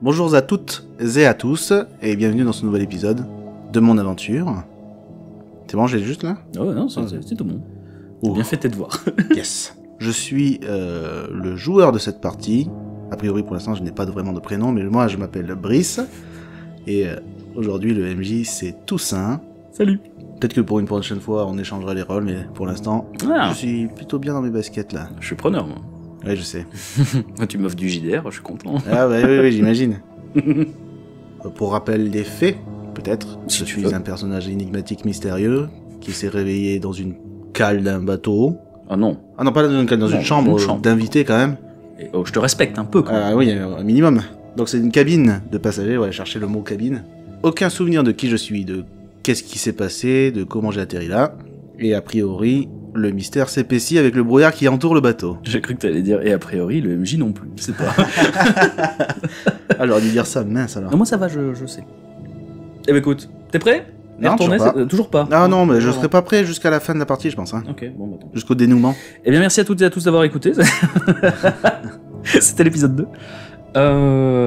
Bonjour à toutes et à tous, et bienvenue dans ce nouvel épisode de mon aventure. C'est bon, j'ai juste là ? Oh non, c'est tout bon. T'as bien fait tes devoirs. Yes. Je suis le joueur de cette partie. A priori, pour l'instant, je n'ai pas vraiment de prénom, mais moi, je m'appelle Brice. Et aujourd'hui, le MJ, c'est Toussaint. Salut. Peut-être que pour une prochaine fois, on échangera les rôles, mais pour l'instant, je suis plutôt bien dans mes baskets, là. Je suis preneur, moi. Ouais, je sais. Tu m'offres du JDR, je suis content. Ah bah oui, j'imagine. Pour rappel des faits, peut-être, Si je tu suis veux. un personnage énigmatique mystérieux qui s'est réveillé dans une cale d'un bateau. Ah non. Ah non, pas dans une cale, dans Non, une chambre, une chambre. d'invité quand même. Et, oh, je te respecte un peu, quoi. Ah oui, un minimum. Donc c'est une cabine de passagers, ouais, chercher le mot cabine. Aucun souvenir de qui je suis, de qu'est-ce qui s'est passé, de comment j'ai atterri là. Et a priori, le mystère s'épaissit avec le brouillard qui entoure le bateau. J'ai cru que t'allais dire, et a priori, le MJ non plus, je sais pas. Ah, j'aurais dû dire ça, mince alors. Non, moi ça va, je sais. Eh ben écoute, t'es prêt ? Non, Retourner, toujours pas. toujours pas. Ah non, mais je serai pas prêt jusqu'à la fin de la partie, je pense. Hein. Ok, bon, bah attends. Jusqu'au dénouement. Eh bien, merci à toutes et à tous d'avoir écouté. C'était l'épisode 2.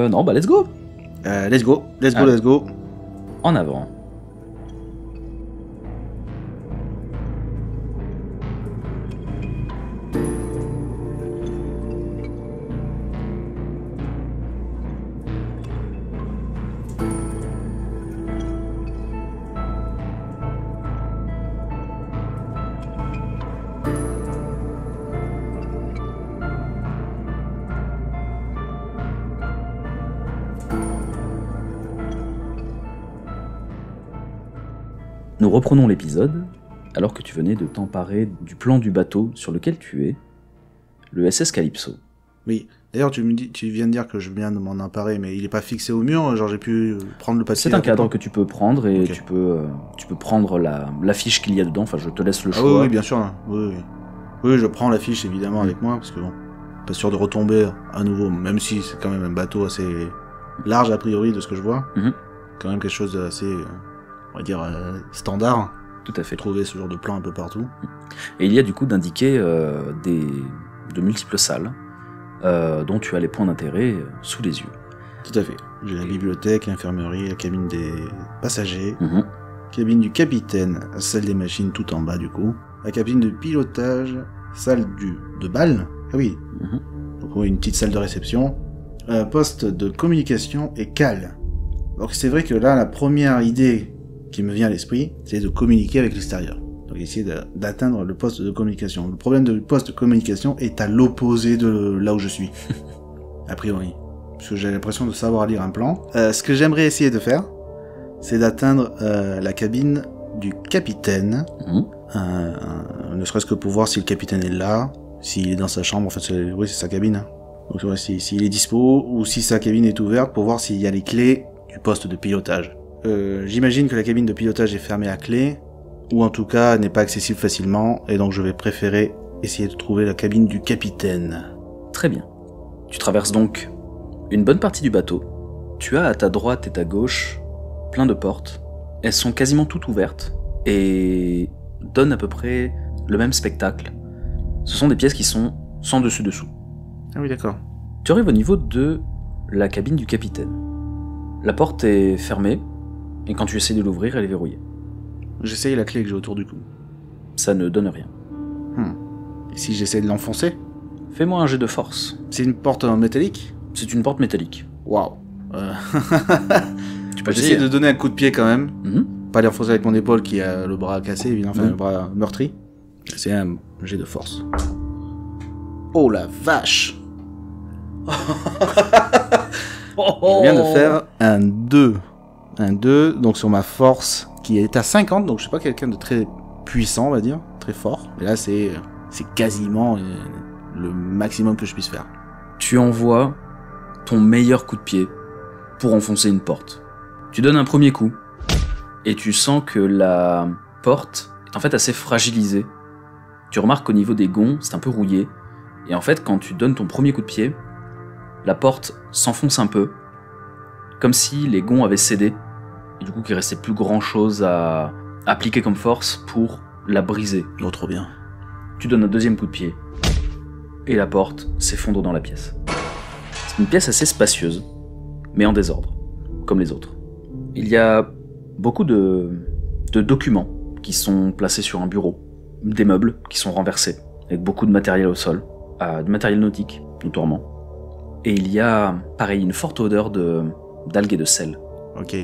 Non, bah let's go. Let's go. En avant. Nous reprenons l'épisode alors que tu venais de t'emparer du plan du bateau sur lequel tu es, le SS Calypso. Oui. D'ailleurs, tu viens de dire que je viens de m'en emparer, mais il est pas fixé au mur, genre j'ai pu prendre le papier. C'est un cadre que tu peux prendre et Ok. tu peux prendre l'affiche qu'il y a dedans, enfin je te laisse le Ah choix. oui, bien sûr. Hein. Oui. Oui, je prends l'affiche évidemment avec moi, parce que bon, pas sûr de retomber à nouveau, même si c'est quand même un bateau assez large a priori de ce que je vois. Mhm. Quand même quelque chose d'assez, on va dire, standard. Tout à fait. Trouver ce genre de plan un peu partout. Et il y a du coup d'indiquer de multiples salles dont tu as les points d'intérêt sous les yeux. Tout à fait. J'ai la bibliothèque, l'infirmerie, la cabine des passagers, Mhm. cabine du capitaine, salle des machines tout en bas du coup, la cabine de pilotage, salle de bal, ah oui, Mhm. donc oui, une petite salle de réception, poste de communication et cale. Donc c'est vrai que là, la première idée qui me vient à l'esprit, c'est de communiquer avec l'extérieur. Donc essayer d'atteindre le poste de communication. Le problème du poste de communication est à l'opposé de là où je suis, a priori. Parce que j'ai l'impression de savoir lire un plan. Ce que j'aimerais essayer de faire, c'est d'atteindre la cabine du capitaine, Mhm. ne serait-ce que pour voir si le capitaine est là, s'il est dans sa chambre, en fait c'est sa cabine. Hein. Donc ouais, s'il est dispo, ou si sa cabine est ouverte, pour voir s'il y a les clés du poste de pilotage. J'imagine que la cabine de pilotage est fermée à clé, ou en tout cas n'est pas accessible facilement, et donc je vais préférer essayer de trouver la cabine du capitaine. Très bien. Tu traverses donc une bonne partie du bateau. Tu as à ta droite et ta gauche plein de portes. Elles sont quasiment toutes ouvertes et donnent à peu près le même spectacle. Ce sont des pièces qui sont sans dessus-dessous. Ah oui, d'accord. Tu arrives au niveau de la cabine du capitaine. La porte est fermée et quand tu essaies de l'ouvrir, elle est verrouillée. J'essaye la clé que j'ai autour du cou. Ça ne donne rien. Et si j'essaie de l'enfoncer? Fais-moi un jet de force. C'est une porte en métallique? C'est une porte métallique. Waouh. Tu peux J'essaie de donner un coup de pied quand même. Mhm. Pas l'enfoncer avec mon épaule qui a le bras cassé, évidemment, enfin Mhm. le bras meurtri. C'est un jet de force. Oh la vache! Je viens de faire un 2. Un 2, donc sur ma force qui est à 50, donc je suis pas quelqu'un de très puissant, on va dire, très fort. Mais là, c'est quasiment le maximum que je puisse faire. Tu envoies ton meilleur coup de pied pour enfoncer une porte. Tu donnes un premier coup et tu sens que la porte est en fait assez fragilisée. Tu remarques qu'au niveau des gonds, c'est un peu rouillé. Et en fait, quand tu donnes ton premier coup de pied, la porte s'enfonce un peu, comme si les gonds avaient cédé, et du coup qu'il restait plus grand chose à appliquer comme force pour la briser. Oh, trop bien. Tu donnes un deuxième coup de pied, et la porte s'effondre dans la pièce. C'est une pièce assez spacieuse, mais en désordre, comme les autres. Il y a beaucoup de documents qui sont placés sur un bureau, des meubles qui sont renversés, avec beaucoup de matériel au sol, du matériel nautique, notoirement. Et il y a, pareil, une forte odeur d'algues et de sel. Ok.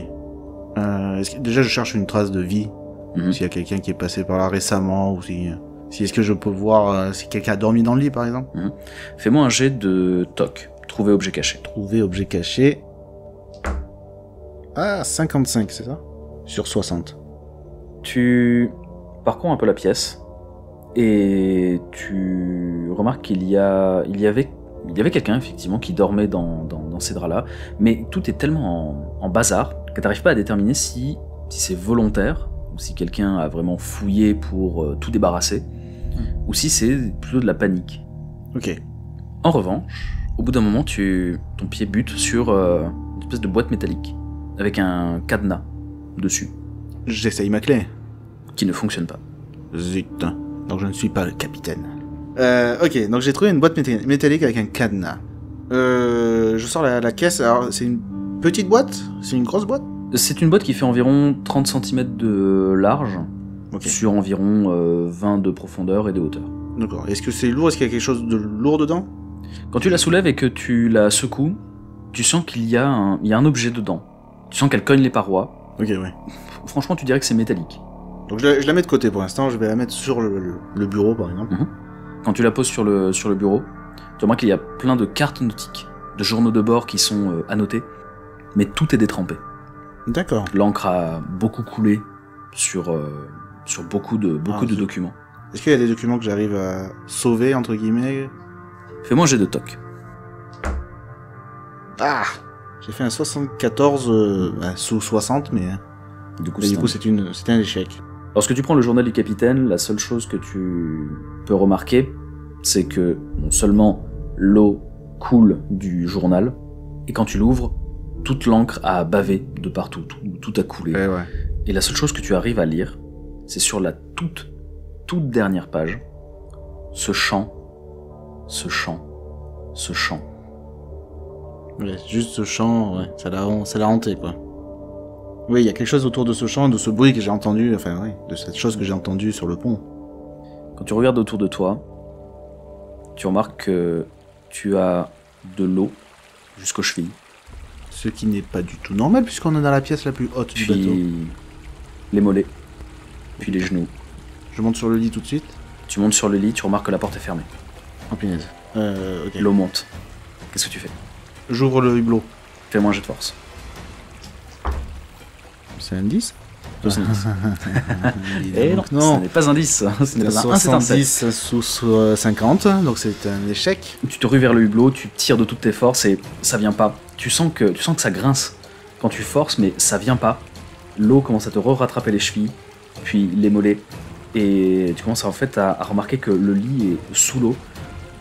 Déjà, je cherche une trace de vie. S'il y a quelqu'un qui est passé par là récemment, ou si est-ce que je peux voir si quelqu'un a dormi dans le lit, par exemple. Fais-moi un jet de TOC, trouver objet caché. Trouver objet caché. Ah, 55, c'est ça? Sur 60. Tu parcours un peu la pièce, et tu remarques qu'il y avait quelqu'un, effectivement, qui dormait dans ces draps-là, mais tout est tellement en bazar que tu n'arrives pas à déterminer si c'est volontaire, ou si quelqu'un a vraiment fouillé pour tout débarrasser, ou si c'est plutôt de la panique. Ok. En revanche, au bout d'un moment, ton pied bute sur une espèce de boîte métallique, avec un cadenas dessus. J'essaye ma clé. Qui ne fonctionne pas. Zut. Donc je ne suis pas le capitaine. Ok, donc j'ai trouvé une boîte métallique avec un cadenas. Je sors la caisse. Alors, c'est une petite boîte? C'est une grosse boîte? C'est une boîte qui fait environ 30 cm de large, sur environ 20 de profondeur et de hauteur. D'accord. Est-ce que c'est lourd? Est-ce qu'il y a quelque chose de lourd dedans? Quand tu la soulèves et que tu la secoues, tu sens qu'il y a un objet dedans. Tu sens qu'elle cogne les parois. Ok, ouais. Franchement, tu dirais que c'est métallique. Donc je la mets de côté pour l'instant, je vais la mettre sur le bureau par exemple. Quand tu la poses sur le bureau, tu remarques qu'il y a plein de cartes nautiques, de journaux de bord qui sont annotés, mais tout est détrempé. D'accord. L'encre a beaucoup coulé sur beaucoup de documents. Est-ce qu'il y a des documents que j'arrive à sauver, entre guillemets? Fais-moi un jet de TOC. Ah! J'ai fait un 74 sous 60, mais... Du coup, c'était un échec. Lorsque tu prends le journal du capitaine, la seule chose que tu peux remarquer, c'est que non seulement l'eau coule du journal, et quand tu l'ouvres, toute l'encre a bavé de partout, tout a coulé. Ouais. Et la seule chose que tu arrives à lire, c'est sur la toute dernière page, ce chant. Ouais, juste ce chant, ouais, ça l'a hanté, quoi. Oui, il y a quelque chose autour de ce chant, de ce bruit que j'ai entendu, enfin, oui, de cette chose que j'ai entendue sur le pont. Quand tu regardes autour de toi, tu remarques que tu as de l'eau jusqu'aux chevilles. Ce qui n'est pas du tout normal, puisqu'on est dans la pièce la plus haute du bateau. Les mollets, puis les genoux. Je monte sur le lit tout de suite. Tu montes sur le lit, tu remarques que la porte est fermée. Oh punaise. Ok. L'eau monte. Qu'est-ce que tu fais? J'ouvre le hublot. Fais-moi un jet de force. C'est un 10? C'est un 10. Et non, ce n'est pas un 10. Ce n'est pas un 1, c'est un 7. 10 sous 50, donc c'est un échec. Tu te rues vers le hublot, tu tires de toutes tes forces et ça vient pas. Tu sens que ça grince quand tu forces, mais ça vient pas. L'eau commence à te rattraper les chevilles, puis les mollets. Et tu commences en fait à remarquer que le lit est sous l'eau.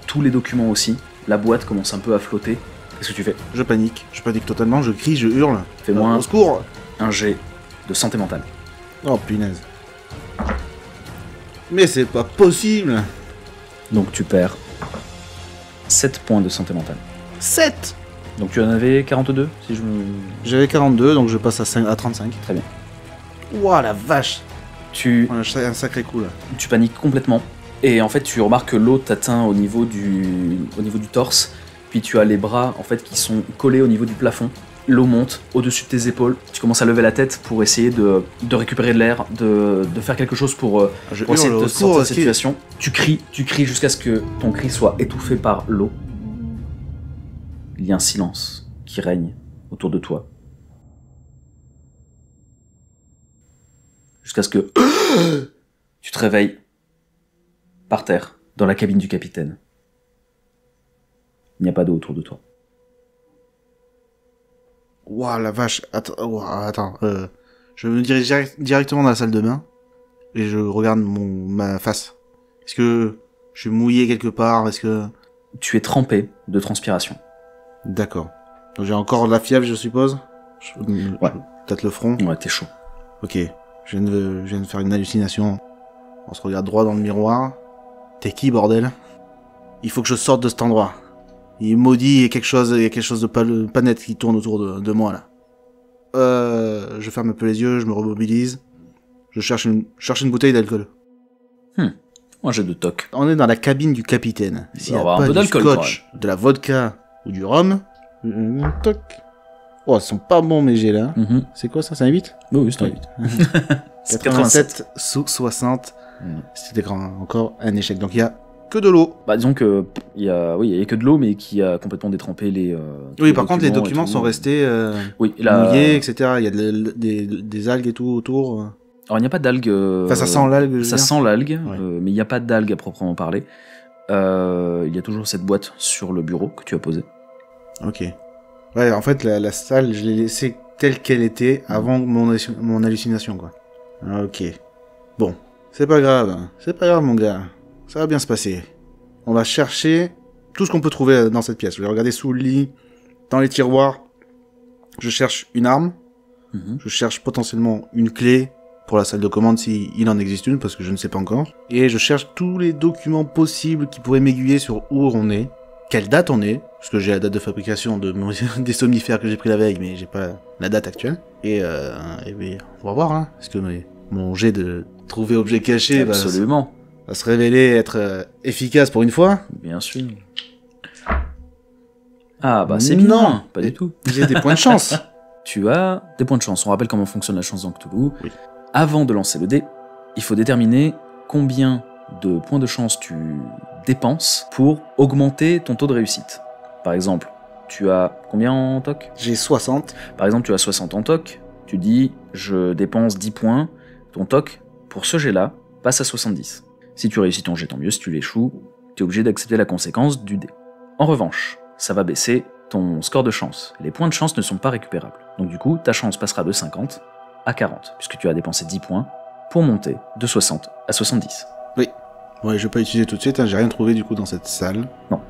Tous les documents aussi. La boîte commence un peu à flotter. Qu'est-ce que tu fais? Je panique totalement, je crie, je hurle. Fais-moi au secours. Un jet de santé mentale. Oh punaise. Mais c'est pas possible. Donc tu perds 7 points de santé mentale. 7? Donc tu en avais 42 si je me... J'avais 42, donc je passe à 35. Très bien. Ouah la vache. On a un sacré coup là. Tu paniques complètement. Et en fait tu remarques que l'eau t'atteint au niveau du torse. Puis tu as les bras en fait qui sont collés au niveau du plafond. L'eau monte au-dessus de tes épaules. Tu commences à lever la tête pour essayer de récupérer de l'air, de faire quelque chose pour essayer de sortir de cette situation. Tu cries jusqu'à ce que ton cri soit étouffé par l'eau. Il y a un silence qui règne autour de toi. Jusqu'à ce que tu te réveilles par terre, dans la cabine du capitaine. Il n'y a pas d'eau autour de toi. Ouah la vache, attends, je me dirige directement dans la salle de bain et je regarde ma face. Est-ce que je suis mouillé quelque part? Est-ce que... Tu es trempé de transpiration. D'accord. Donc j'ai encore de la fièvre, je suppose? Ouais. Peut-être le front? Ouais, t'es chaud. Ok, je viens de faire une hallucination. On se regarde droit dans le miroir. T'es qui, bordel? Il faut que je sorte de cet endroit. il maudit, il y a quelque chose de pas net qui tourne autour de moi, là. Je ferme un peu les yeux, je me remobilise. Je cherche une bouteille d'alcool. Moi j'ai de toc. On est dans la cabine du capitaine. S'il n'y a pas du scotch, de la vodka ou du rhum, toc. Oh, ils sont pas bons mes jets là. C'est quoi ça? C'est un 8? Oui, c'est un 8. 87 sous 60. C'était encore un échec. Donc il y a que de l'eau. Bah disons que il y a que de l'eau, mais qui a complètement détrempé les. Oui, par contre les documents sont restés mouillés, etc. Il y a des algues et tout autour. Alors il n'y a pas d'algues. Enfin ça sent l'algue. Ça sent l'algue, Ouais. mais il n'y a pas d'algues à proprement parler. Il y a toujours cette boîte sur le bureau que tu as posée. Ok. Ouais, en fait la salle, je l'ai laissée telle qu'elle était avant mon hallucination, quoi. Ok. Bon, c'est pas grave, mon gars. Ça va bien se passer. On va chercher tout ce qu'on peut trouver dans cette pièce. Je vais regarder sous le lit, dans les tiroirs. Je cherche une arme. Je cherche potentiellement une clé pour la salle de commande s'il en existe une, parce que je ne sais pas encore. Et je cherche tous les documents possibles qui pourraient m'aiguiller sur où on est, quelle date on est, parce que j'ai la date de fabrication des somnifères que j'ai pris la veille, mais j'ai pas la date actuelle. Et oui, on va voir, hein, parce que mon jet de trouver objet caché Absolument. va se révéler être efficace pour une fois. Bien sûr. Ah bah c'est bien. Non, pas du tout. J'ai des points de chance. Tu as des points de chance. On rappelle comment fonctionne la chance dans Cthulhu. Oui. Avant de lancer le dé, il faut déterminer combien de points de chance tu dépenses pour augmenter ton taux de réussite. Par exemple, tu as combien en toc? J'ai 60. Par exemple, tu as 60 en toc. Tu dis, je dépense 10 points. Ton toc, pour ce jet-là, passe à 70. Si tu réussis ton jet, tant mieux. Si tu l'échoues, tu es obligé d'accepter la conséquence du dé. En revanche, ça va baisser ton score de chance. Les points de chance ne sont pas récupérables. Donc du coup, ta chance passera de 50 à 40, puisque tu as dépensé 10 points pour monter de 60 à 70. Oui. Ouais, je vais pas utiliser tout de suite, hein, j'ai rien trouvé du coup dans cette salle. Non.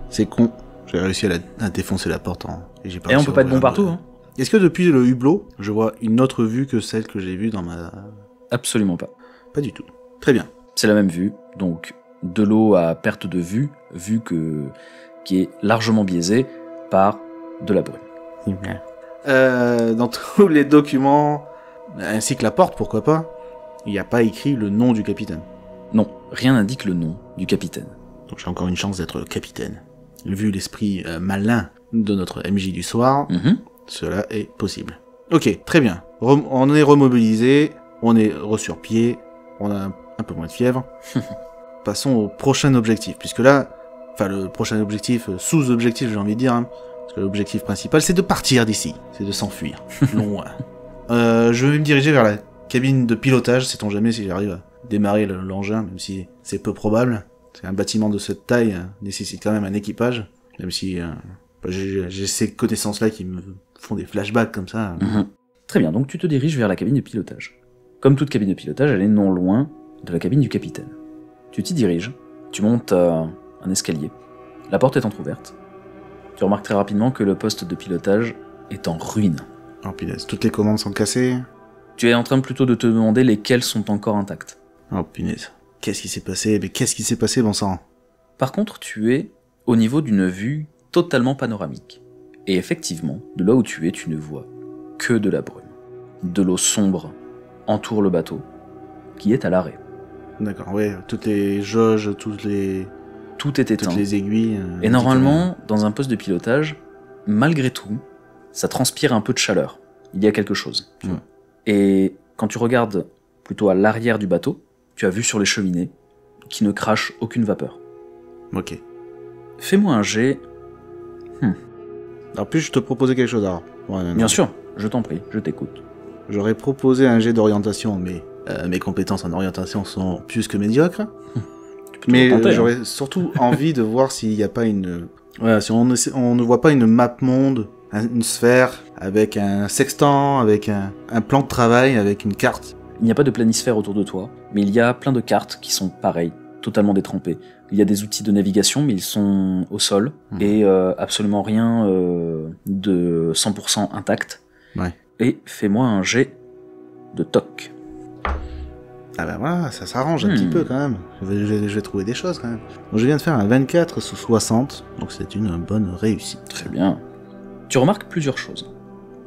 C'est con. J'ai réussi à défoncer la porte et j'ai pas Et on réussi peut à pas être ouvrir bon partout, hein. Est-ce que depuis le hublot, je vois une autre vue que celle que j'ai vue dans ma... Absolument pas. Pas du tout. Très bien. C'est la même vue, donc de l'eau à perte de vue, qui est largement biaisée par de la brume. Dans tous les documents, ainsi que la porte, pourquoi pas, il n'y a pas écrit le nom du capitaine. Non, rien n'indique le nom du capitaine. Donc j'ai encore une chance d'être capitaine. Vu l'esprit malin de notre MJ du soir, cela est possible. Ok, très bien. On est remobilisé, on est sur pied, on a un peu moins de fièvre. Passons au prochain objectif, puisque là, enfin le prochain objectif, sous-objectif j'ai envie de dire, hein, parce que l'objectif principal c'est de partir d'ici, c'est de s'enfuir, loin. Je vais me diriger vers la cabine de pilotage, sait-on jamais si j'arrive à démarrer l'engin, même si c'est peu probable. C'est un bâtiment de cette taille nécessite quand même un équipage, même si j'ai ces connaissances-là qui me font des flashbacks comme ça. Très bien, donc tu te diriges vers la cabine de pilotage. Comme toute cabine de pilotage, elle est non loin de la cabine du capitaine. Tu t'y diriges, tu montes un escalier. La porte est entrouverte. Tu remarques très rapidement que le poste de pilotage est en ruine. Oh punaise, toutes les commandes sont cassées. Tu es en train plutôt de te demander lesquelles sont encore intactes. Oh punaise, qu'est-ce qui s'est passé? Mais qu'est-ce qui s'est passé, bon sang? Par contre, tu es au niveau d'une vue totalement panoramique. Et effectivement, de là où tu es, tu ne vois que de la brume. De l'eau sombre entoure le bateau, qui est à l'arrêt. D'accord, ouais, toutes les jauges, tout est éteint. Toutes les aiguilles. Et normalement, dans un poste de pilotage, malgré tout, ça transpire un peu de chaleur. Il y a quelque chose. Et quand tu regardes plutôt à l'arrière du bateau, tu as vu sur les cheminées qui ne crachent aucune vapeur. Ok. Fais-moi un jet. Alors puis je te proposais quelque chose alors. Ouais, Bien sûr, je t'en prie, je t'écoute. J'aurais proposé un jet d'orientation, mais mes compétences en orientation sont plus que médiocres. Mais j'aurais surtout envie de voir s'il n'y a pas une... Voilà, si on ne voit pas une map monde, une sphère, avec un sextant, avec un plan de travail, avec une carte. Il n'y a pas de planisphère autour de toi, mais il y a plein de cartes qui sont pareilles, totalement détrempées. Il y a des outils de navigation, mais ils sont au sol, et absolument rien de 100% intact. Ouais. Et fais-moi un jet de toc. Ah bah voilà, ça s'arrange un petit peu quand même. Je vais trouver des choses quand même. Donc je viens de faire un 24 sous 60, donc c'est une bonne réussite. Très bien. Tu remarques plusieurs choses.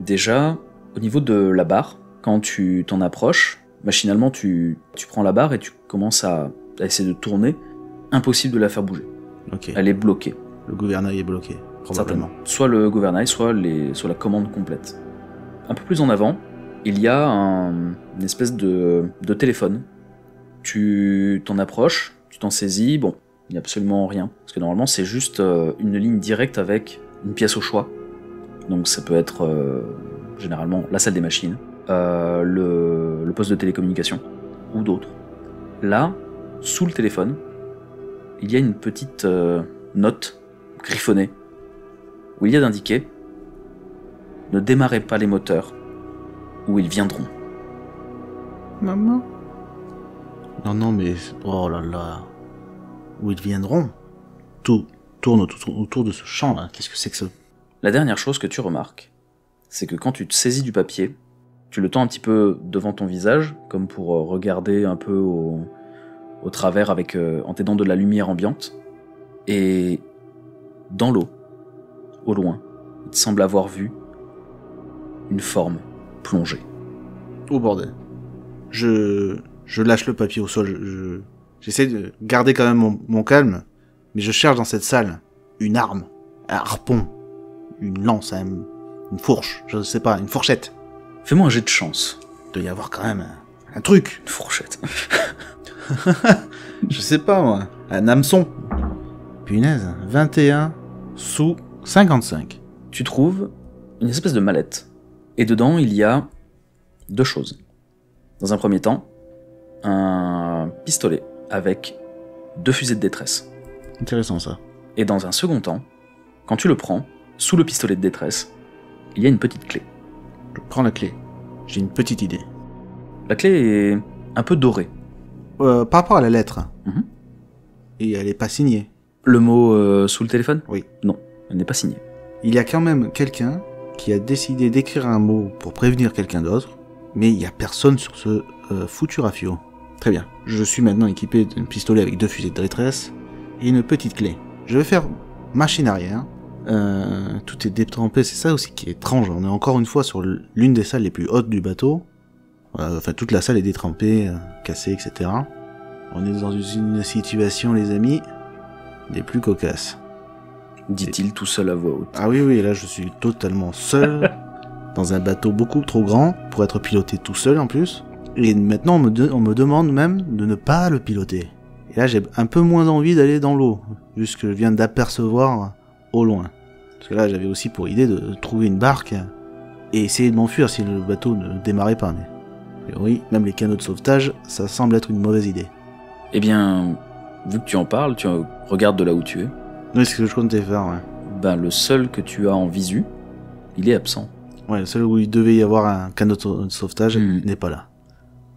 Déjà, au niveau de la barre, quand tu t'en approches, machinalement tu prends la barre et tu commences à essayer de tourner. Impossible de la faire bouger. Ok. Elle est bloquée. Le gouvernail est bloqué, probablement. Certainement. Soit le gouvernail, soit la commande complète. Un peu plus en avant, il y a une espèce de téléphone. Tu t'en approches, tu t'en saisis, bon, il n'y a absolument rien. Parce que normalement, c'est juste une ligne directe avec une pièce au choix. Donc ça peut être généralement la salle des machines, le poste de télécommunication, ou d'autres. Là, sous le téléphone, il y a une petite note griffonnée où il y a d'indiqué « Ne démarrez pas les moteurs, ou ils viendront ». Maman? Non, mais... Oh là là... Où ils viendront? Tout tourne autour de ce champ-là. Qu'est-ce que c'est que ça? La dernière chose que tu remarques, c'est que quand tu te saisis du papier, tu le tends un petit peu devant ton visage, comme pour regarder un peu au travers avec, en t'aidant de la lumière ambiante, et dans l'eau, au loin, il te semble avoir vu une forme plongée. Oh bordel. Je lâche le papier au sol. J'essaie de garder quand même mon calme, mais je cherche dans cette salle une arme, un harpon, une lance, une fourche, je ne sais pas, une fourchette. Fais-moi un jet de chance. Il doit y avoir quand même un truc. Une fourchette. Je sais pas moi, un hameçon. Punaise, 21 sous 55. Tu trouves une espèce de mallette. Et dedans, il y a deux choses. Dans un premier temps, un pistolet avec 2 fusées de détresse. Intéressant ça. Et dans un second temps, quand tu le prends, sous le pistolet de détresse, il y a une petite clé. Je prends la clé. J'ai une petite idée. La clé est un peu dorée. Par rapport à la lettre. Mhm. Et elle est pas signée. Le mot sous le téléphone ? Oui. Non, elle n'est pas signée. Il y a quand même quelqu'un qui a décidé d'écrire un mot pour prévenir quelqu'un d'autre, mais il y a personne sur ce foutu rafio. Très bien. Je suis maintenant équipé d'un pistolet avec 2 fusées de détresse et une petite clé. Je vais faire machine arrière. Tout est détrempé, c'est ça aussi qui est étrange. On est encore une fois sur l'une des salles les plus hautes du bateau. Enfin, toute la salle est détrempée, cassée, etc. On est dans une situation, les amis, des plus cocasses. Dit-il tout seul à voix haute. Ah oui, là je suis totalement seul, dans un bateau beaucoup trop grand, pour être piloté tout seul en plus. Et maintenant on me demande même de ne pas le piloter. Et là j'ai un peu moins envie d'aller dans l'eau, vu ce que je viens d'apercevoir au loin. Parce que là j'avais aussi pour idée de trouver une barque et essayer de m'enfuir si le bateau ne démarrait pas. Mais oui, même les canaux de sauvetage, ça semble être une mauvaise idée. Eh bien, vu que tu en parles, tu regardes de là où tu es. Oui, c'est ce que je comptais faire, ouais. Ben, le seul que tu as en visu, il est absent. Ouais, le seul où il devait y avoir un canot de sauvetage n'est pas là.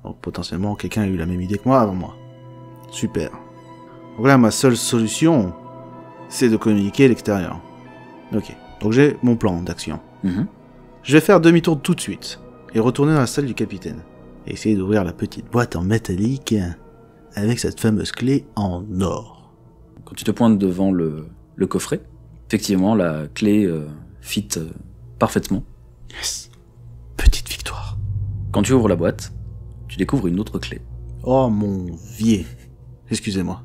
Donc potentiellement, quelqu'un a eu la même idée que moi avant moi. Super. Donc là, ma seule solution, c'est de communiquer à l'extérieur. Ok, donc j'ai mon plan d'action. Je vais faire demi-tour tout de suite, et retourner dans la salle du capitaine. Et essayer d'ouvrir la petite boîte en métallique, avec cette fameuse clé en or. Quand tu te pointes devant le coffret, effectivement, la clé fit parfaitement. Yes. Petite victoire. Quand tu ouvres la boîte, tu découvres une autre clé. Oh mon vieux. Excusez-moi.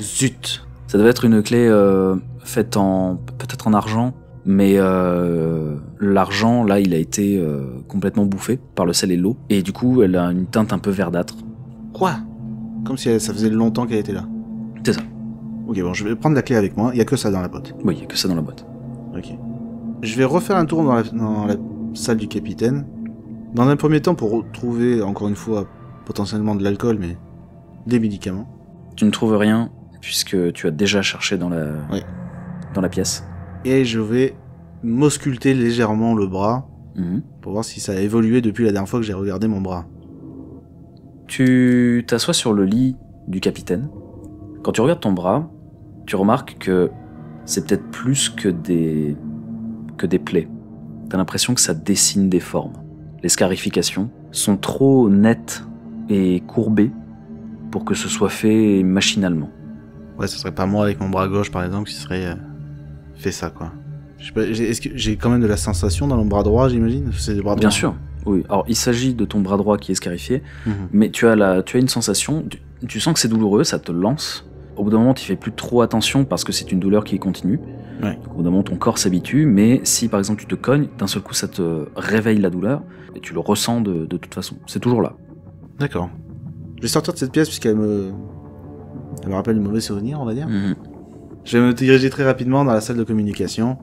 Zut. Ça devait être une clé faite peut-être en argent, mais l'argent, là, il a été complètement bouffé par le sel et l'eau. Et du coup, elle a une teinte un peu verdâtre. Quoi? Comme si ça faisait longtemps qu'elle était là. C'est ça. Ok, bon, je vais prendre la clé avec moi. Il y a que ça dans la boîte. Oui, il y a que ça dans la boîte. Ok. Je vais refaire un tour dans la salle du capitaine. Dans un premier temps, pour trouver, encore une fois, potentiellement de l'alcool, mais des médicaments. Tu ne trouves rien, puisque tu as déjà cherché dans la pièce. Et je vais m'ausculter légèrement le bras, pour voir si ça a évolué depuis la dernière fois que j'ai regardé mon bras. Tu t'assois sur le lit du capitaine. Quand tu regardes ton bras, tu remarques que c'est peut-être plus que des plaies. T'as l'impression que ça dessine des formes. Les scarifications sont trop nettes et courbé pour que ce soit fait machinalement. Ouais, ce serait pas moi avec mon bras gauche par exemple qui serait fait ça quoi. Je sais pas, est-ce que j'ai quand même de la sensation dans mon bras droit, j'imagine? C'est le bras droit. Bien sûr, oui. Alors il s'agit de ton bras droit qui est scarifié, mais tu as une sensation, tu sens que c'est douloureux, ça te lance. Au bout d'un moment, tu fais plus trop attention parce que c'est une douleur qui est continue. Ouais. Donc, au bout d'un moment, ton corps s'habitue, mais si par exemple tu te cognes, d'un seul coup ça te réveille la douleur et tu le ressens de toute façon. C'est toujours là. D'accord. Je vais sortir de cette pièce puisqu'elle me rappelle de mauvais souvenirs, on va dire. Je vais me diriger très rapidement dans la salle de communication,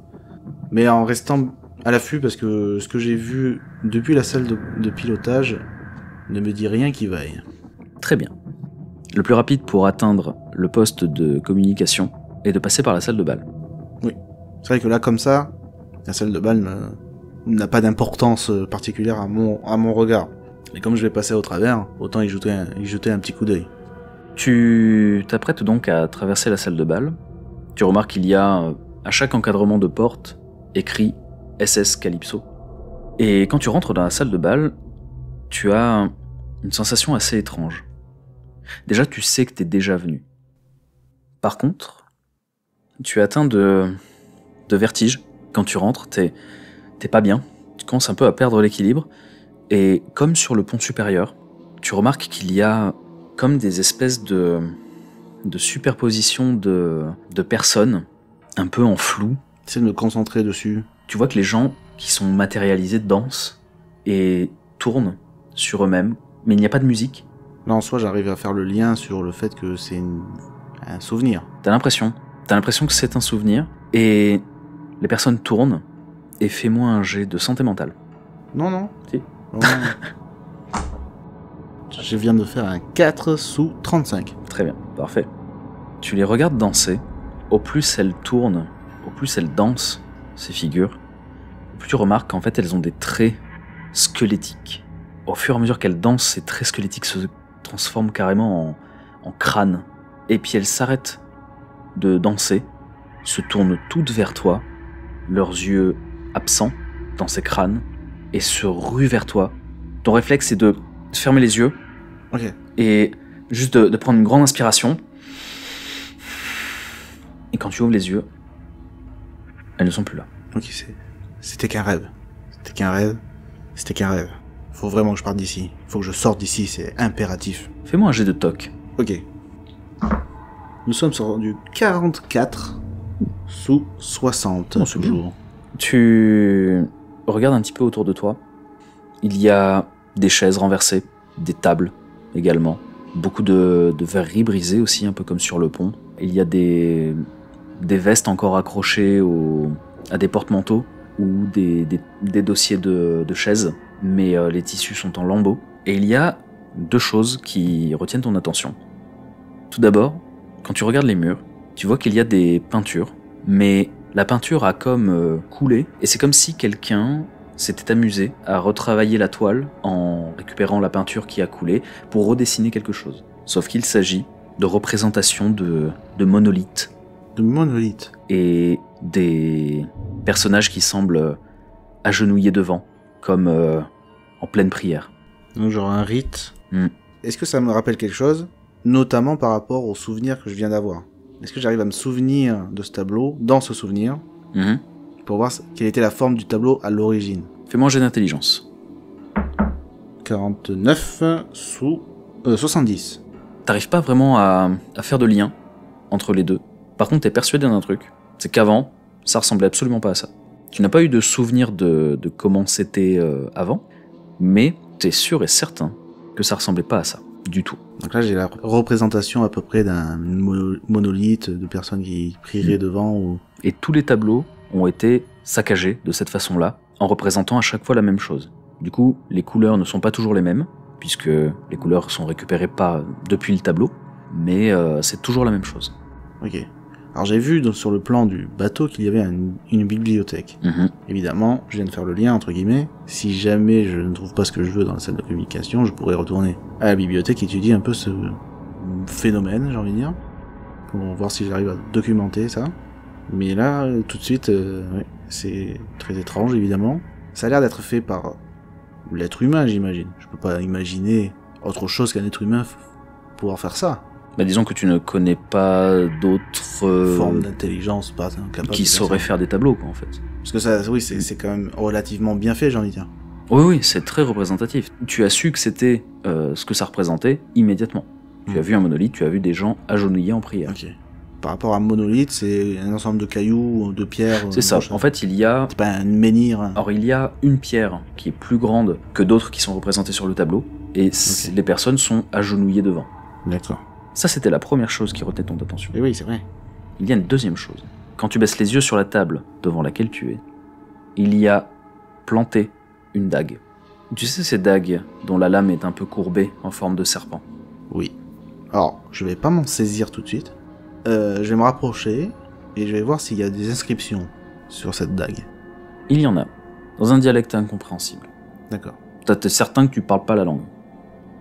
mais en restant à l'affût parce que ce que j'ai vu depuis la salle de pilotage ne me dit rien qui vaille. Très bien. Le plus rapide pour atteindre le poste de communication est de passer par la salle de bal. Oui. C'est vrai que là, comme ça, la salle de bal n'a pas d'importance particulière à mon regard. Et comme je vais passer au travers, autant y jeter un petit coup d'œil. Tu t'apprêtes donc à traverser la salle de bal. Tu remarques qu'il y a, à chaque encadrement de porte, écrit SS Calypso. Et quand tu rentres dans la salle de bal, tu as une sensation assez étrange. Déjà, tu sais que t'es déjà venu. Par contre, tu es atteint de vertige. Quand tu rentres, t'es pas bien. Tu commences un peu à perdre l'équilibre. Et comme sur le pont supérieur, tu remarques qu'il y a comme des espèces de superposition de personnes, un peu en flou. J'essaie de me concentrer dessus. Tu vois que les gens qui sont matérialisés dansent et tournent sur eux-mêmes, mais il n'y a pas de musique. Là, en soi, j'arrive à faire le lien sur le fait que c'est un souvenir. T'as l'impression que c'est un souvenir, et les personnes tournent, et fais-moi un jet de santé mentale. Non. Si. Non. Je viens de faire un 4 sous 35. Très bien, parfait. Tu les regardes danser, au plus elles tournent, au plus elles dansent, ces figures, au plus tu remarques qu'en fait elles ont des traits squelettiques. Au fur et à mesure qu'elles dansent, ces traits squelettiques se transforment carrément en crâne. Et puis elles s'arrêtent de danser, se tournent toutes vers toi, leurs yeux absents dans ces crânes, et se ruent vers toi. Ton réflexe est de fermer les yeux, Ok. et juste de prendre une grande inspiration. Et quand tu ouvres les yeux, elles ne sont plus là. Ok, c'était qu'un rêve. C'était qu'un rêve. Faut vraiment que je parte d'ici. Faut que je sorte d'ici, c'est impératif. Fais-moi un jet de toc. Ok. Nous sommes sur du 44 sous 60. Oh, c'est bien. Tu regardes un petit peu autour de toi. Il y a des chaises renversées, des tables également. Beaucoup de verreries brisées aussi, un peu comme sur le pont. Il y a des vestes encore accrochées à des porte-manteaux ou des dossiers de chaises, mais les tissus sont en lambeaux. Et il y a deux choses qui retiennent ton attention. Tout d'abord, quand tu regardes les murs, tu vois qu'il y a des peintures, mais la peinture a comme coulé, et c'est comme si quelqu'un s'était amusé à retravailler la toile en récupérant la peinture qui a coulé pour redessiner quelque chose. Sauf qu'il s'agit de représentations de monolithes. De monolithes. Et des personnages qui semblent agenouillés devant, comme en pleine prière. Donc genre un rite. Mm. Est-ce que ça me rappelle quelque chose, notamment par rapport au souvenir que je viens d'avoir? Est-ce que j'arrive à me souvenir de ce tableau, dans ce souvenir, pour voir quelle était la forme du tableau à l'origine? Fais-moi un jet d'intelligence. 49 sous 70. T'arrives pas vraiment à faire de lien entre les deux. Par contre, t'es persuadé d'un truc, c'est qu'avant, ça ressemblait absolument pas à ça. Tu n'as pas eu de souvenir de comment c'était avant, mais t'es sûr et certain que ça ressemblait pas à ça, du tout. Donc là, j'ai la représentation à peu près d'un monolithe, de personnes qui prieraient devant. Ou... Et tous les tableaux ont été saccagés de cette façon-là, en représentant à chaque fois la même chose. Du coup, les couleurs ne sont pas toujours les mêmes, puisque les couleurs sont récupérées pas depuis le tableau, mais c'est toujours la même chose. Ok. Alors j'ai vu sur le plan du bateau qu'il y avait une bibliothèque. Évidemment, je viens de faire le lien entre guillemets. Si jamais je ne trouve pas ce que je veux dans la salle de communication, je pourrais retourner à la bibliothèque et étudier un peu ce phénomène, j'ai envie de dire, pour voir si j'arrive à documenter ça. Mais là, tout de suite, ouais, c'est très étrange évidemment. Ça a l'air d'être fait par l'être humain, j'imagine. Je peux pas imaginer autre chose qu'un être humain pouvoir faire ça. Bah, disons que tu ne connais pas d'autres Forme d'intelligence pas capable qui de faire sauraient ça. faire des tableaux, quoi, en fait. Parce que ça, oui, c'est quand même relativement bien fait, j'ai envie de dire. Oui, c'est très représentatif. Tu as su que c'était ce que ça représentait immédiatement. Tu as vu un monolithe, tu as vu des gens agenouillés en prière. Ok. Par rapport à un monolithe, c'est un ensemble de cailloux, de pierres. C'est ça. En fait, il y a... C'est pas un menhir. Alors, il y a une pierre qui est plus grande que d'autres qui sont représentées sur le tableau, et les personnes sont agenouillées devant. D'accord. Ça, c'était la première chose qui retenait ton attention. Et oui, c'est vrai. Il y a une deuxième chose. Quand tu baisses les yeux sur la table devant laquelle tu es, il y a planté une dague. Tu sais, ces dagues dont la lame est un peu courbée en forme de serpent. Oui. Alors, je vais pas m'en saisir tout de suite. Je vais me rapprocher et je vais voir s'il y a des inscriptions sur cette dague. Il y en a, dans un dialecte incompréhensible. D'accord. T'es certain que tu parles pas la langue.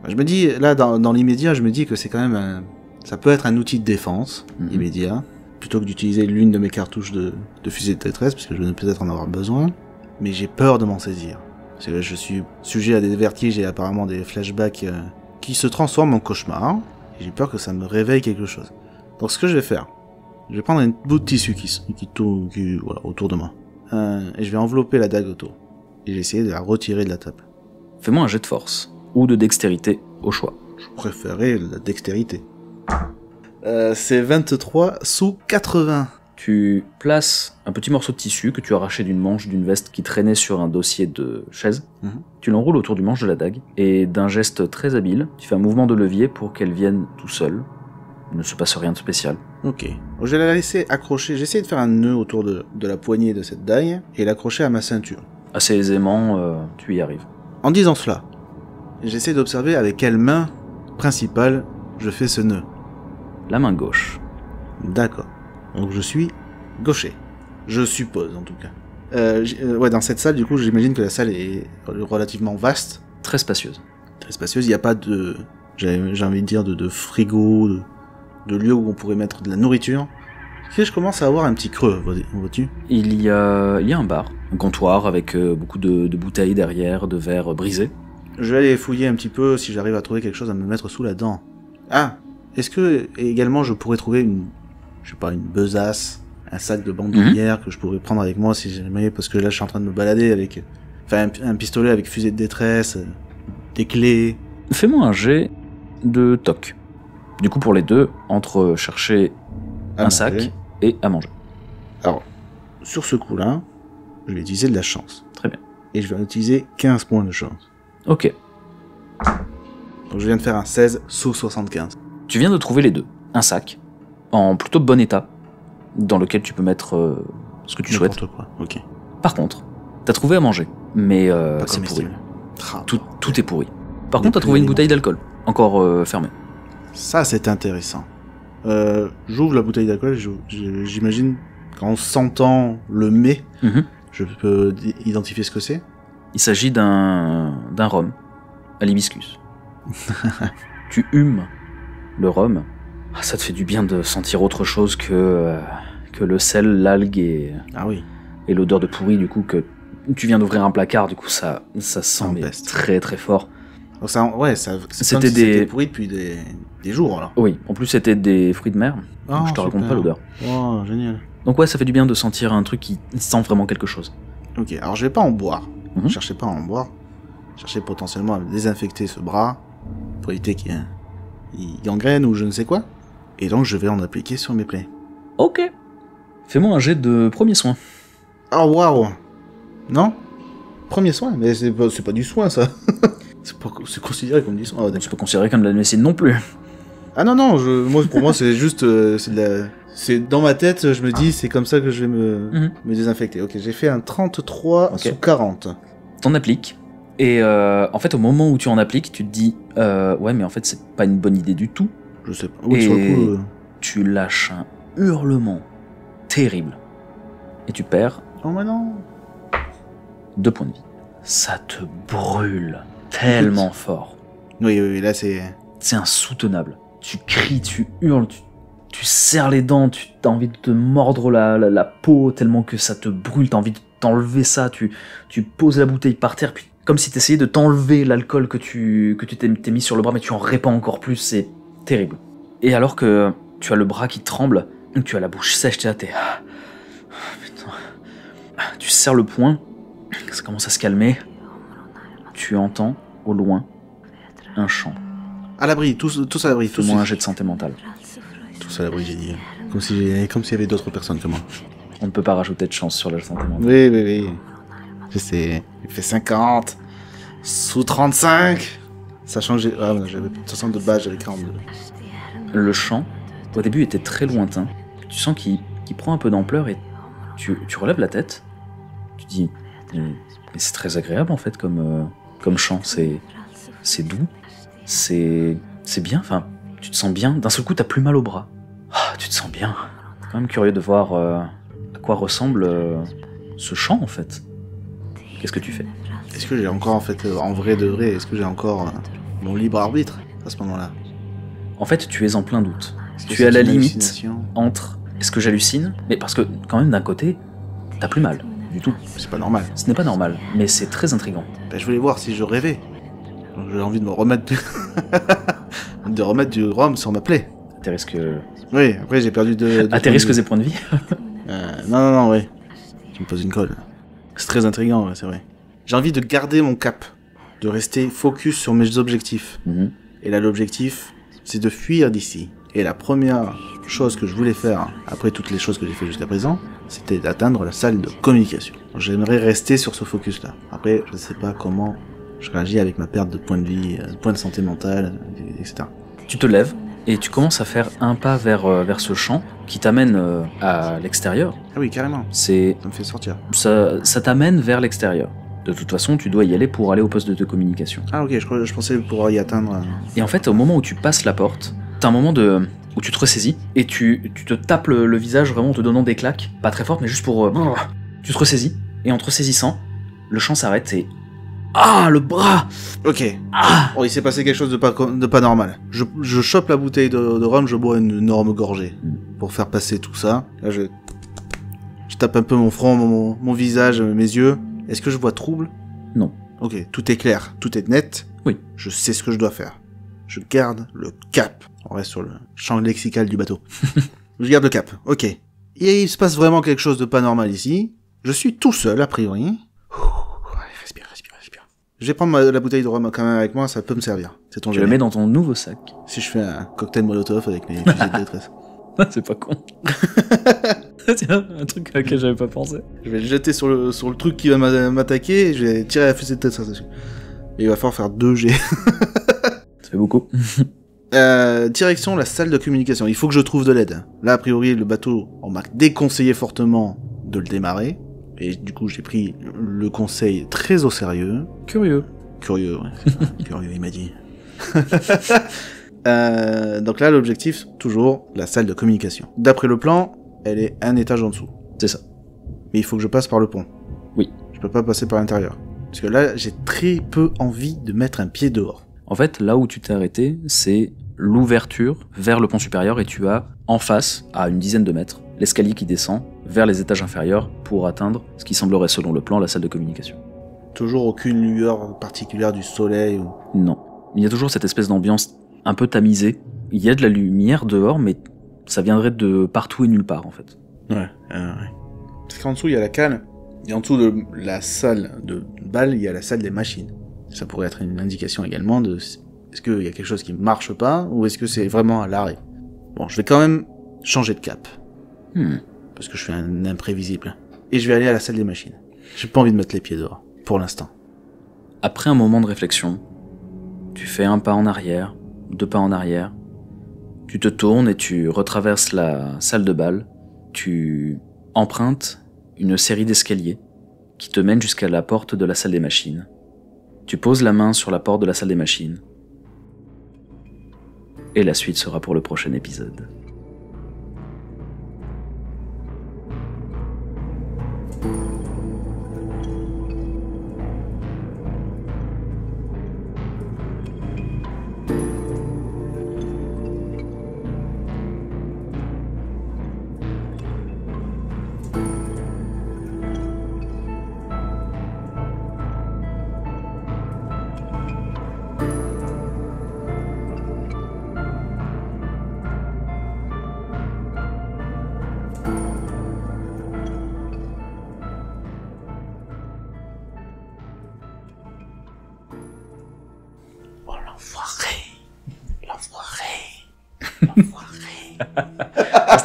Je me dis, là, dans l'immédiat, je me dis que c'est quand même ça peut être un outil de défense immédiat, plutôt que d'utiliser l'une de mes cartouches de fusée de détresse, parce que je vais peut-être en avoir besoin. Mais j'ai peur de m'en saisir. Parce que je suis sujet à des vertiges et apparemment des flashbacks qui se transforment en cauchemars. Et j'ai peur que ça me réveille quelque chose. Donc ce que je vais faire, je vais prendre un bout de tissu qui tourne voilà, autour de moi. Et je vais envelopper la dague autour. Et je vais essayer de la retirer de la table. Fais-moi un jet de force, ou de dextérité, au choix. Je préférais la dextérité. C'est 23 sous 80. Tu places un petit morceau de tissu que tu as arraché d'une manche d'une veste qui traînait sur un dossier de chaise. Tu l'enroules autour du manche de la dague, et d'un geste très habile, tu fais un mouvement de levier pour qu'elle vienne tout seule. Il ne se passe rien de spécial. Ok. Je vais la laisser accrocher. J'essaie de faire un nœud autour de la poignée de cette dague et l'accrocher à ma ceinture. Assez aisément, tu y arrives. En disant cela, j'essaie d'observer avec quelle main principale je fais ce nœud. La main gauche. D'accord. Donc je suis gaucher. Je suppose en tout cas. Ouais, dans cette salle, du coup, j'imagine que la salle est relativement vaste. Très spacieuse. Très spacieuse. Il n'y a pas de... J'ai envie de dire de frigo, de lieu où on pourrait mettre de la nourriture. Et je commence à avoir un petit creux, vois-tu ? Il y a un bar, un comptoir avec beaucoup de bouteilles derrière, de verres brisés. Je vais aller fouiller un petit peu si j'arrive à trouver quelque chose à me mettre sous la dent. Ah, est-ce que également je pourrais trouver une besace, un sac de bandoulière que je pourrais prendre avec moi si jamais, parce que là je suis en train de me balader avec, un pistolet avec fusée de détresse, des clés. Fais-moi un jet de toc. Du coup, pour les deux, entre chercher un sac et à manger. Alors, sur ce coup-là, je vais utiliser de la chance. Très bien. Et je vais utiliser 15 points de chance. Ok. Donc je viens de faire un 16 sous 75. Tu viens de trouver les deux. Un sac, en plutôt bon état, dans lequel tu peux mettre ce que tu souhaites. N'importe quoi, ok. Par contre, t'as trouvé à manger, mais c'est pourri. Tout est pourri. Par contre, t'as trouvé une bouteille d'alcool, encore fermée. Ça, c'est intéressant. J'ouvre la bouteille d'alcool, j'imagine qu'en sentant le mets, je peux identifier ce que c'est. Il s'agit d'un rhum à l'hibiscus. Tu humes le rhum. Ah, ça te fait du bien de sentir autre chose que le sel, l'algue et l'odeur de pourri, du coup, que tu viens d'ouvrir un placard, du coup, ça sent très très fort. Donc c'était c'était pourri depuis des jours, alors. Oui, en plus c'était des fruits de mer, donc je te raconte pas l'odeur. Oh, génial. Donc ouais, ça fait du bien de sentir un truc qui sent vraiment quelque chose. Ok, alors je vais pas en boire. Je cherchais pas à en boire. Je cherchais potentiellement à désinfecter ce bras, pour éviter qu'il gangrène ou je ne sais quoi. Et donc je vais en appliquer sur mes plaies. Ok. Fais-moi un jet de premier soin. Oh waouh. Non ? Premier soin ? Mais c'est pas du soin, ça. C'est considéré comme du soin. Oh, c'est pas considéré comme de la médecine non plus. Ah non, pour moi c'est juste... c'est dans ma tête, je me dis, c'est comme ça que je vais me désinfecter. Ok, j'ai fait un 33 sous 40. T'en appliques. Et en fait, au moment où tu en appliques, tu te dis ouais, mais en fait, c'est pas une bonne idée du tout. Je sais pas. Oui, sur le coup, tu lâches un hurlement terrible. Et tu perds. Oh, mais non. 2 points de vie. Ça te brûle tellement fort. Oui, là, c'est... C'est insoutenable. Tu cries, tu hurles, tu serres les dents, tu as envie de te mordre la peau tellement que ça te brûle, t'as envie de t'enlever ça, tu poses la bouteille par terre, puis comme si t'essayais de t'enlever l'alcool que tu t'es mis sur le bras, mais tu en répands encore plus, c'est terrible. Et alors que tu as le bras qui tremble, tu as la bouche sèche, putain. Tu serres le poing, ça commence à se calmer. Tu entends, au loin, un chant. À l'abri, tous à l'abri. Fais-moi un jet de santé mentale. Tous à l'abri, j'ai dit. Comme s'il y avait d'autres personnes que moi. On ne peut pas rajouter de chance sur la santé mentale. Oui. Je sais. Il fait 50. Sous 35. Sachant que j'avais 62 balles, j'avais 42. Le chant, au début, était très lointain. Tu sens qu'il prend un peu d'ampleur et tu relèves la tête. Tu dis, mais c'est très agréable en fait comme chant. C'est doux. C'est bien. Enfin, tu te sens bien. D'un seul coup, t'as plus mal au bras. Tu te sens bien. C'est quand même curieux de voir à quoi ressemble ce chant en fait. Qu'est-ce que tu fais ? Est-ce que j'ai encore, en fait, en vrai de vrai, est-ce que j'ai encore mon libre arbitre à ce moment-là ? En fait, tu es en plein doute. Tu es à la limite entre est-ce que j'hallucine ? Mais parce que, quand même, d'un côté, t'as plus mal, du tout. C'est pas normal. Ce n'est pas normal, mais c'est très intriguant. Je voulais voir si je rêvais. Donc, j'ai envie de me remettre du rhum sur ma plaie. À tes risques... Oui, après j'ai perdu de à tes risques et points de vie. Non, oui. Tu me poses une colle. C'est très intriguant, ouais, c'est vrai. J'ai envie de garder mon cap, de rester focus sur mes objectifs. Et là, l'objectif, c'est de fuir d'ici. Et la première chose que je voulais faire, après toutes les choses que j'ai fait jusqu'à présent, c'était d'atteindre la salle de communication. Donc, j'aimerais rester sur ce focus-là. Après, je ne sais pas comment je réagis avec ma perte de points de vie, points de santé mentale, etc. Tu te lèves et tu commences à faire un pas vers ce champ qui t'amène à l'extérieur. Ah oui, carrément. Ça me fait sortir. Ça t'amène vers l'extérieur. De toute façon, tu dois y aller pour aller au poste de communication. Ah ok, je pensais pouvoir y atteindre. Et en fait, au moment où tu passes la porte, t'as un moment où tu te ressaisis et tu te tapes le visage vraiment en te donnant des claques, pas très fortes, mais juste pour... tu te ressaisis, et en te ressaisissant, le chant s'arrête et... Ah, le bras! Ok. Oh, il s'est passé quelque chose de pas normal. Je chope la bouteille de rhum, je bois une énorme gorgée pour faire passer tout ça. Là, je tape un peu mon front, mon visage, mes yeux. Est-ce que je vois trouble ? Non. Ok, tout est clair, tout est net. Oui. Je sais ce que je dois faire. Je garde le cap. On reste sur le champ lexical du bateau. Je garde le cap, ok. Et il se passe vraiment quelque chose de pas normal ici. Je suis tout seul, a priori. Respire. Je vais prendre la bouteille de rhum quand même avec moi, ça peut me servir. C'est ton Je le mets dans ton nouveau sac. Si je fais un cocktail molotov avec mes fusils de détresse. C'est pas con. Tiens, un truc auquel j'avais pas pensé. Je vais le jeter sur le truc qui va m'attaquer et je vais tirer la fusée de détresse dessus. Et il va falloir faire 2 G. Ça fait beaucoup. Direction la salle de communication. Il faut que je trouve de l'aide. Là, a priori, le bateau, on m'a déconseillé fortement de le démarrer. Et du coup, j'ai pris le conseil très au sérieux. Curieux, ouais. Curieux, il m'a dit. Donc là, l'objectif, toujours, la salle de communication. D'après le plan, elle est un étage en dessous. C'est ça. Mais il faut que je passe par le pont. Oui. Je peux pas passer par l'intérieur. Parce que là, j'ai très peu envie de mettre un pied dehors. En fait, là où tu t'es arrêté, c'est l'ouverture vers le pont supérieur et tu as en face, à une dizaine de mètres, l'escalier qui descend vers les étages inférieurs pour atteindre ce qui semblerait, selon le plan, la salle de communication. Toujours aucune lueur particulière du soleil ou... Non. Il y a toujours cette espèce d'ambiance un peu tamisée. Il y a de la lumière dehors, mais ça viendrait de partout et nulle part, en fait. Ouais. Parce qu'en dessous, il y a la cale, et en dessous de la salle de bal, il y a la salle des machines. Ça pourrait être une indication également de... Est-ce qu'il y a quelque chose qui marche pas, ou est-ce que c'est vraiment à l'arrêt ? Bon, je vais quand même changer de cap. Parce que je suis un imprévisible. Et je vais aller à la salle des machines. J'ai pas envie de mettre les pieds dehors, pour l'instant. Après un moment de réflexion, tu fais un pas en arrière, 2 pas en arrière, tu te tournes et tu retraverses la salle de bal, tu empruntes une série d'escaliers qui te mènent jusqu'à la porte de la salle des machines. Tu poses la main sur la porte de la salle des machines. Et la suite sera pour le prochain épisode.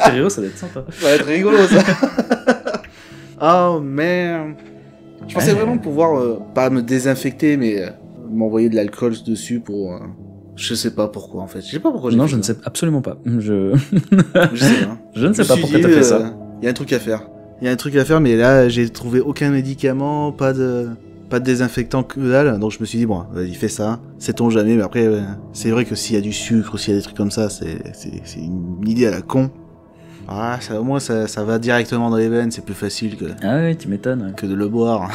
stéréo, ça va être sympa. Ça va être rigolo, ça. Oh, merde. Je pensais vraiment pouvoir, pas me désinfecter, mais m'envoyer de l'alcool dessus pour... je sais pas pourquoi, en fait. Je sais pas pourquoi j'ai Non, fait je ne ça. sais absolument pas. Je Je sais pas. je ne sais Je pas me suis pourquoi dit, t'as fait ça. Il y a un truc à faire. Il y a un truc à faire, mais là, j'ai trouvé aucun médicament, pas de désinfectant que dalle. Donc je me suis dit, bon, vas-y, fais ça. Sait-on jamais, mais après, c'est vrai que s'il y a du sucre ou s'il y a des trucs comme ça, c'est une idée à la con. Ah, ça, au moins, ça va directement dans les veines, c'est plus facile Ah oui, tu m'étonnes. que de le boire.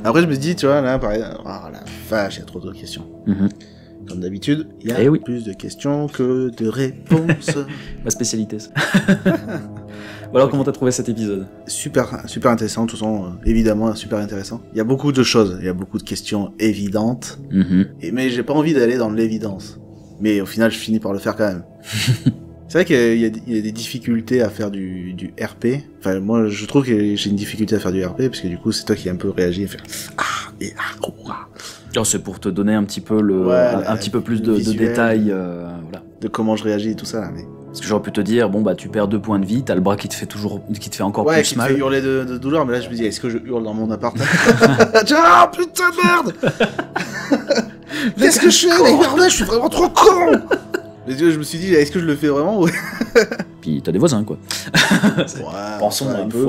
Après, je me dis, tu vois, là, pareil, oh la vache, il y a trop de questions. Mhm. Comme d'habitude, il y a Eh oui. plus de questions que de réponses. Ma spécialité, ça. Bon, alors, comment t'as trouvé cet épisode? Super intéressant, de toute façon, évidemment, super intéressant. Il y a beaucoup de choses, il y a beaucoup de questions évidentes, mais j'ai pas envie d'aller dans l'évidence. Mais au final, je finis par le faire quand même. C'est vrai qu'il y a des difficultés à faire du RP. Enfin, moi, je trouve que j'ai une difficulté à faire du RP, parce que du coup, c'est toi qui as un peu réagi et fait Oh, c'est pour te donner un petit peu un petit peu plus de détails, voilà. de comment je réagis et tout ça, là, mais... Parce que j'aurais pu te dire, bon bah tu perds 2 points de vie, t'as le bras qui te fait encore ouais, plus qui mal. te fait hurler de douleur, mais là, je me dis, est-ce que je hurle dans mon appart? Ah, putain de merde! Qu'est-ce que je fais? Regardez, je suis vraiment trop con! Mais je me suis dit, est-ce que je le fais vraiment? Ouais, Puis t'as des voisins, quoi. Pensons un peu.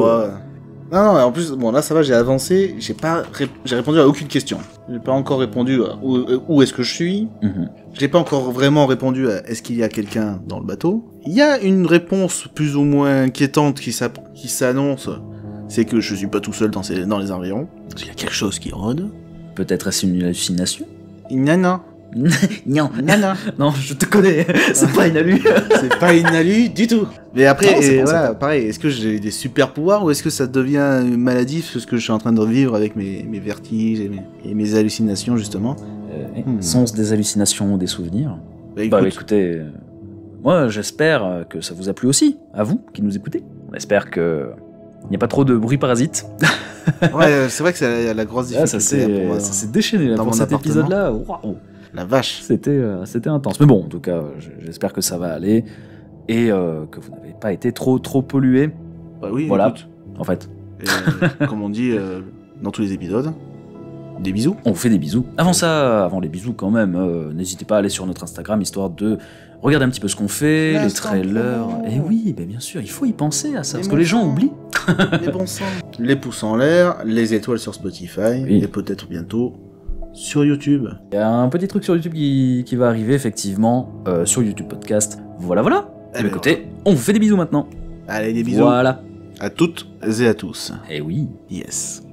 Non, en plus, bon, là, ça va, j'ai avancé, j'ai répondu à aucune question. J'ai pas encore répondu à où est-ce que je suis. J'ai pas encore vraiment répondu à est-ce qu'il y a quelqu'un dans le bateau. Il y a une réponse plus ou moins inquiétante qui s'annonce, c'est que je suis pas tout seul dans les environs. Il y a quelque chose qui rôde. Peut-être est-ce une hallucination? Nana. Non. Nana. Non, je te connais, c'est pas une hallu. C'est pas une alu du tout. Mais après, Non, c'est bon, voilà, pareil, est-ce que j'ai des super pouvoirs ou est-ce que ça devient maladif ce que je suis en train de vivre avec mes vertiges et mes hallucinations justement? Sont-ce des hallucinations ou des souvenirs? Bah, Bah écoutez, moi j'espère que ça vous a plu aussi, à vous qui nous écoutez. On espère que il n'y a pas trop de bruit parasite. Ouais, c'est vrai que c'est la grosse difficulté. Ça s'est déchaîné là, dans pour mon cet appartement. épisode-là. Waouh. La vache. C'était intense. Mais bon, en tout cas, j'espère que ça va aller et que vous n'avez pas été trop pollué. Bah oui, Voilà. écoute. En fait, Et, comme on dit dans tous les épisodes, des bisous. on vous fait des bisous. Avant les bisous quand même, n'hésitez pas à aller sur notre Instagram histoire de regarder un petit peu ce qu'on fait, les L'instant trailers. promo. Et oui, bien sûr, il faut y penser à ça, parce Mais que les bon gens sang. oublient. Les bons sens. Les pouces en l'air, les étoiles sur Spotify, Oui. et peut-être bientôt sur YouTube. Il y a un petit truc sur YouTube qui va arriver effectivement sur YouTube Podcast. Voilà. Eh Et ben, écoutez, on vous fait des bisous maintenant. Allez, des bisous Voilà. à toutes et à tous. Et oui. Yes.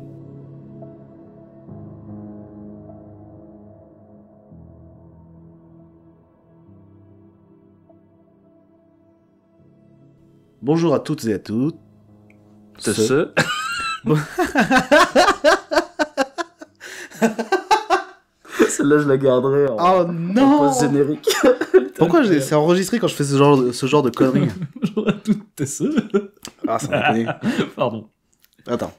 Bonjour à toutes et à tous. Celle-là, je la garderai en, Oh non post-générique. Pourquoi c'est enregistré quand je fais ce genre de conneries? Bonjour à toutes et ceux. Ah, ça m'a connu. Pardon. Attends.